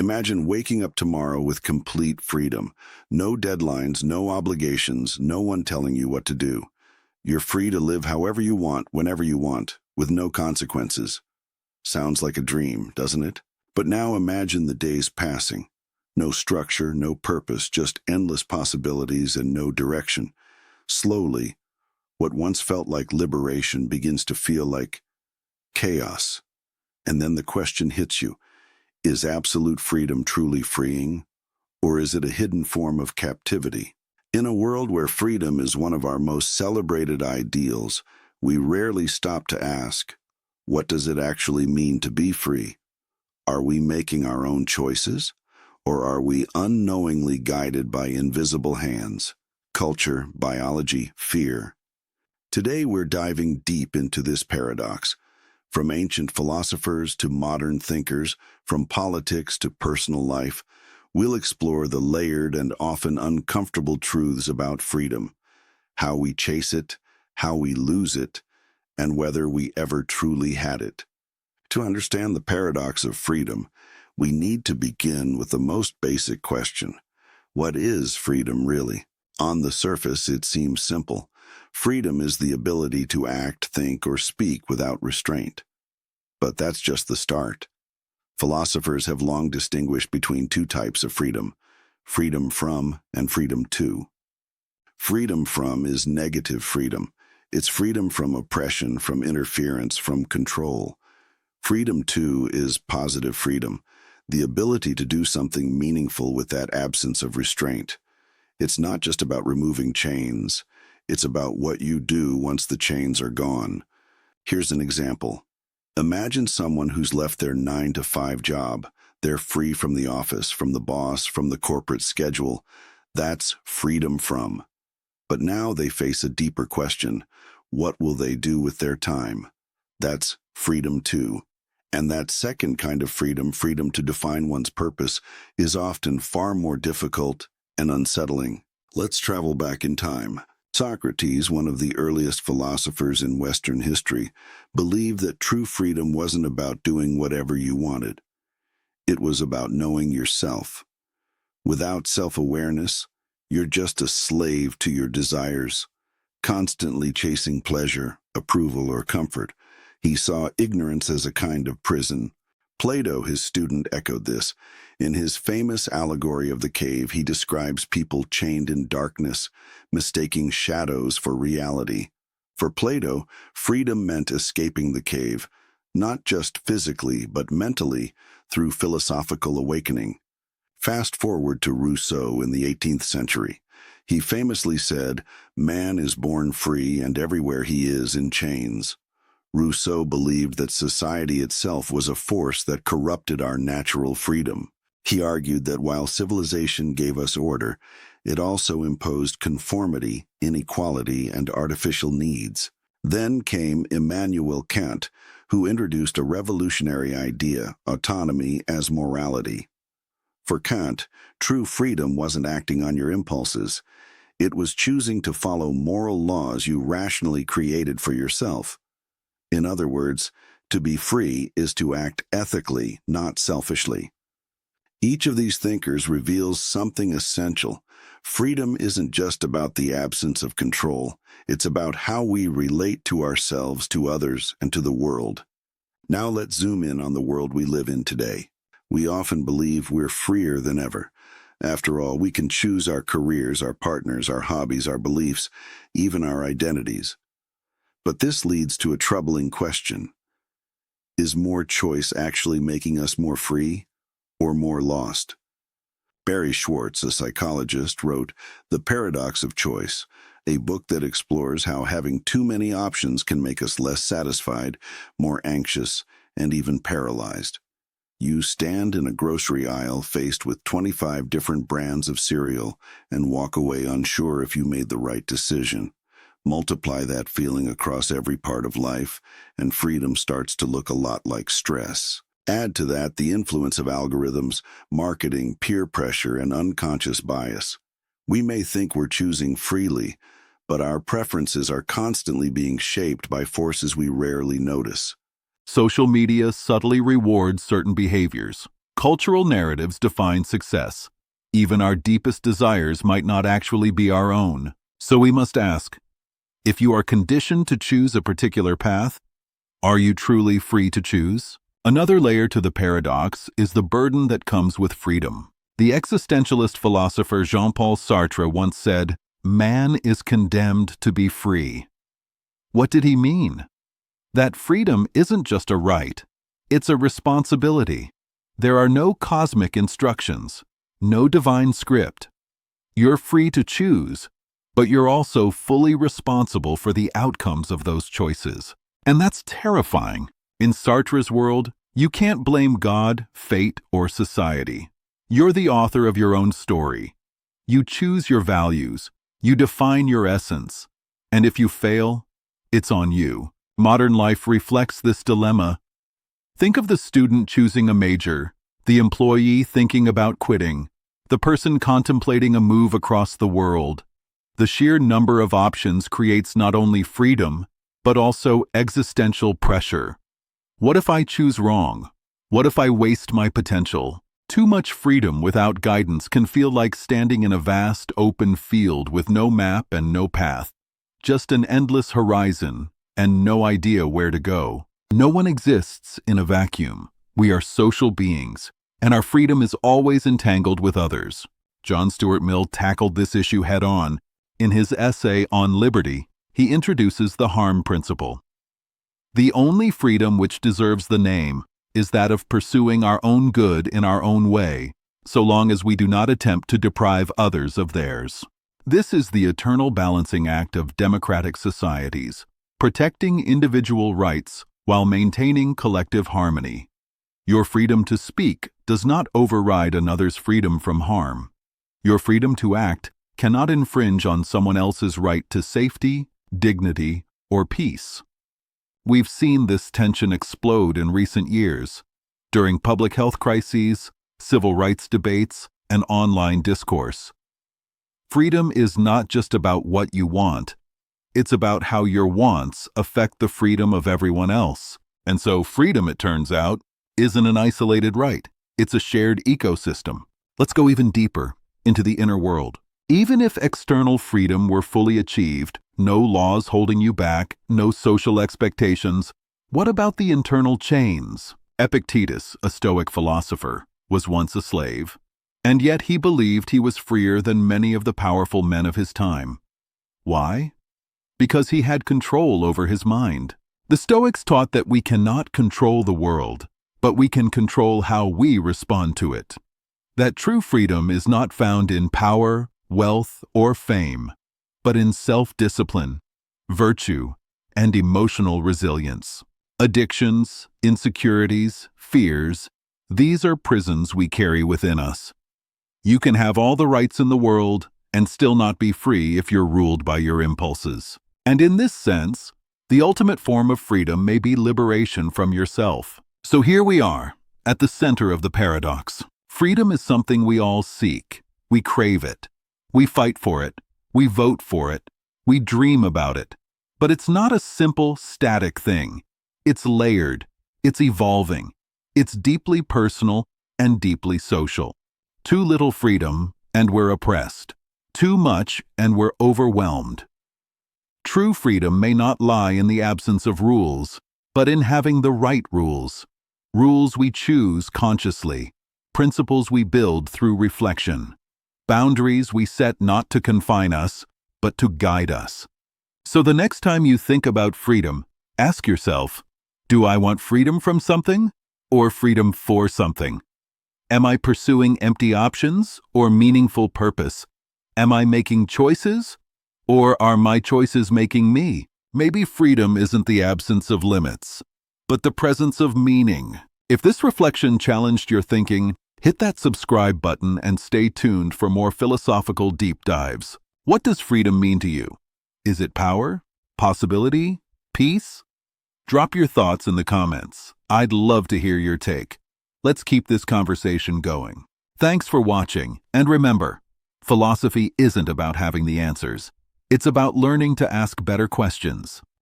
Imagine waking up tomorrow with complete freedom. No deadlines, no obligations, no one telling you what to do. You're free to live however you want, whenever you want, with no consequences. Sounds like a dream, doesn't it? But now imagine the days passing. No structure, no purpose, just endless possibilities and no direction. Slowly, what once felt like liberation begins to feel like chaos. And then the question hits you. Is absolute freedom truly freeing, or is it a hidden form of captivity? In a world where freedom is one of our most celebrated ideals, we rarely stop to ask, what does it actually mean to be free? Are we making our own choices, or are we unknowingly guided by invisible hands, culture, biology, fear? Today we're diving deep into this paradox. From ancient philosophers to modern thinkers, from politics to personal life, we'll explore the layered and often uncomfortable truths about freedom, how we chase it, how we lose it, and whether we ever truly had it. To understand the paradox of freedom, we need to begin with the most basic question. What is freedom really? On the surface, it seems simple. Freedom is the ability to act, think, or speak without restraint. But that's just the start. Philosophers have long distinguished between two types of freedom: freedom from and freedom to. Freedom from is negative freedom. It's freedom from oppression, from interference, from control. Freedom to is positive freedom, the ability to do something meaningful with that absence of restraint. It's not just about removing chains. It's about what you do once the chains are gone. Here's an example. Imagine someone who's left their 9-to-5 job. They're free from the office, from the boss, from the corporate schedule. That's freedom from. But now they face a deeper question. What will they do with their time? That's freedom to. And that second kind of freedom, freedom to define one's purpose, is often far more difficult and unsettling. Let's travel back in time. Socrates, one of the earliest philosophers in Western history, believed that true freedom wasn't about doing whatever you wanted. It was about knowing yourself. Without self-awareness, you're just a slave to your desires, constantly chasing pleasure, approval, or comfort. He saw ignorance as a kind of prison. Plato, his student, echoed this. In his famous allegory of the cave, he describes people chained in darkness, mistaking shadows for reality. For Plato, freedom meant escaping the cave, not just physically, but mentally, through philosophical awakening. Fast forward to Rousseau in the 18th century. He famously said, "Man is born free, and everywhere he is in chains." Rousseau believed that society itself was a force that corrupted our natural freedom. He argued that while civilization gave us order, it also imposed conformity, inequality, and artificial needs. Then came Immanuel Kant, who introduced a revolutionary idea, autonomy as morality. For Kant, true freedom wasn't acting on your impulses. It was choosing to follow moral laws you rationally created for yourself. In other words, to be free is to act ethically, not selfishly. Each of these thinkers reveals something essential. Freedom isn't just about the absence of control. It's about how we relate to ourselves, to others, and to the world. Now let's zoom in on the world we live in today. We often believe we're freer than ever. After all, we can choose our careers, our partners, our hobbies, our beliefs, even our identities. But this leads to a troubling question. Is more choice actually making us more free or more lost? Barry Schwartz, a psychologist, wrote The Paradox of Choice, a book that explores how having too many options can make us less satisfied, more anxious, and even paralyzed. You stand in a grocery aisle faced with 25 different brands of cereal and walk away unsure if you made the right decision. Multiply that feeling across every part of life, and freedom starts to look a lot like stress. Add to that the influence of algorithms, marketing, peer pressure, and unconscious bias. We may think we're choosing freely, but our preferences are constantly being shaped by forces we rarely notice. Social media subtly rewards certain behaviors. Cultural narratives define success. Even our deepest desires might not actually be our own. So we must ask, if you are conditioned to choose a particular path, are you truly free to choose? Another layer to the paradox is the burden that comes with freedom. The existentialist philosopher Jean-Paul Sartre once said, "Man is condemned to be free." What did he mean? That freedom isn't just a right, it's a responsibility. There are no cosmic instructions, no divine script. You're free to choose, but you're also fully responsible for the outcomes of those choices. And that's terrifying. In Sartre's world, you can't blame God, fate, or society. You're the author of your own story. You choose your values, you define your essence, and if you fail, it's on you. Modern life reflects this dilemma. Think of the student choosing a major, the employee thinking about quitting, the person contemplating a move across the world. The sheer number of options creates not only freedom, but also existential pressure. What if I choose wrong? What if I waste my potential? Too much freedom without guidance can feel like standing in a vast, open field with no map and no path. Just an endless horizon and no idea where to go. No one exists in a vacuum. We are social beings, and our freedom is always entangled with others. John Stuart Mill tackled this issue head-on. In his essay on liberty, he introduces the harm principle. The only freedom which deserves the name is that of pursuing our own good in our own way, so long as we do not attempt to deprive others of theirs. This is the eternal balancing act of democratic societies, protecting individual rights while maintaining collective harmony. Your freedom to speak does not override another's freedom from harm. Your freedom to act cannot infringe on someone else's right to safety, dignity, or peace. We've seen this tension explode in recent years, during public health crises, civil rights debates, and online discourse. Freedom is not just about what you want, it's about how your wants affect the freedom of everyone else. And so freedom, it turns out, isn't an isolated right. It's a shared ecosystem. Let's go even deeper into the inner world. Even if external freedom were fully achieved, no laws holding you back, no social expectations, what about the internal chains? Epictetus, a Stoic philosopher, was once a slave, and yet he believed he was freer than many of the powerful men of his time. Why? Because he had control over his mind. The Stoics taught that we cannot control the world, but we can control how we respond to it. That true freedom is not found in power, wealth, or fame, but in self-discipline, virtue, and emotional resilience. Addictions, insecurities, fears, these are prisons we carry within us. You can have all the rights in the world and still not be free if you're ruled by your impulses. And in this sense, the ultimate form of freedom may be liberation from yourself. So here we are, at the center of the paradox. Freedom is something we all seek. We crave it. We fight for it. We vote for it. We dream about it. But it's not a simple, static thing. It's layered. It's evolving. It's deeply personal and deeply social. Too little freedom, and we're oppressed. Too much, and we're overwhelmed. True freedom may not lie in the absence of rules, but in having the right rules. Rules we choose consciously. Principles we build through reflection. Boundaries we set not to confine us, but to guide us. So the next time you think about freedom, ask yourself, do I want freedom from something or freedom for something? Am I pursuing empty options or meaningful purpose? Am I making choices or are my choices making me? Maybe freedom isn't the absence of limits, but the presence of meaning. If this reflection challenged your thinking, hit that subscribe button and stay tuned for more philosophical deep dives. What does freedom mean to you? Is it power? Possibility? Peace? Drop your thoughts in the comments. I'd love to hear your take. Let's keep this conversation going. Thanks for watching, and remember, philosophy isn't about having the answers. It's about learning to ask better questions.